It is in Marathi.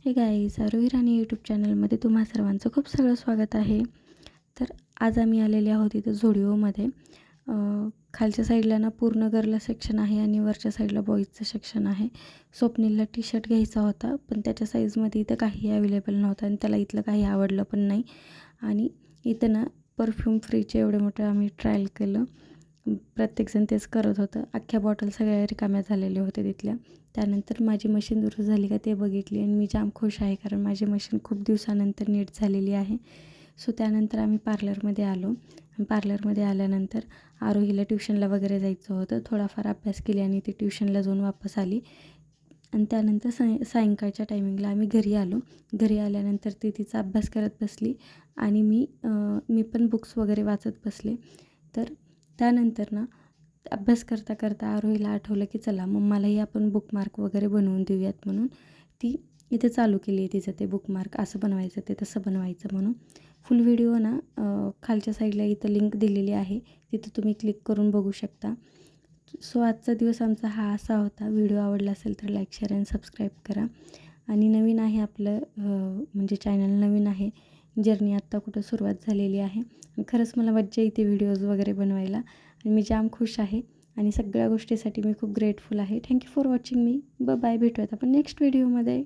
हे गाईज, आरोही राणी यूट्यूब चॅनलमध्ये तुम्हा सर्वांचं खूप सगळं स्वागत आहे. तर आज आम्ही आलेले आहोत इथं झोडिओमध्ये. खालच्या साईडला ना पूर्ण गर्ल सेक्शन आहे आणि वरच्या साईडला बॉईजचं सेक्शन आहे. स्वप्नीलला टी शर्ट घ्यायचा होता, पण त्याच्या साईजमध्ये इथं काहीही अवेलेबल नव्हतं आणि त्याला इथलं काही आवडलं पण नाही. आणि इथं ना परफ्यूम फ्रीचे एवढे मोठं आम्ही ट्रायल केलं. प्रत्येकजण तेच करत होतं. अख्ख्या बॉटल सगळ्या रिकाम्या झालेल्या होत्या तिथल्या. त्यानंतर माझी मशीन दुरुस्त झाली का ते बघितली आणि मी जाम खुश आहे, कारण माझी मशीन खूप दिवसानंतर नीट झालेली आहे. सो त्यानंतर आम्ही पार्लरमध्ये आलो आणि पार्लरमध्ये आल्यानंतर आरोहीला ट्युशनला वगैरे जायचं होतं. थोडाफार अभ्यास केली आणि ती ट्युशनला जाऊन वापस आली. आणि त्यानंतर सायंकाळच्या टायमिंगला आम्ही घरी आलो. घरी आल्यानंतर ती तिचा अभ्यास करत बसली आणि मी पण बुक्स वगैरे वाचत बसले. तर त्यानंतर ना अभ्यास करता करता आरोहीला आठवलं की चला मम्मालाही आपण बुकमार्क वगैरे बनवून देऊयात, म्हणून ती इथे चालू केली आहे तिचं ते बुकमार्क, असं बनवायचं ते तसं बनवायचं म्हणून. फुल व्हिडिओ ना खालच्या साईडला इथं लिंक दिलेली आहे, तिथं तुम्ही क्लिक करून बघू शकता. सो आजचा दिवस आमचा हा असा होता. व्हिडिओ आवडला असेल तर लाईक, शेअर आणि सबस्क्राईब करा. आणि नवीन आहे आपलं म्हणजे चॅनल नवीन आहे, जर्नी आत्ता कुठं सुरुवात झालेली आहे. आणि खरंच मला मज्जा येते व्हिडिओज वगैरे बनवायला आणि मी जाम खुश आहे आणि सगळ्या गोष्टीसाठी मी खूप ग्रेटफुल आहे. Thank you for watching me. Bye. भेटूयात आपण नेक्स्ट व्हिडिओमध्ये.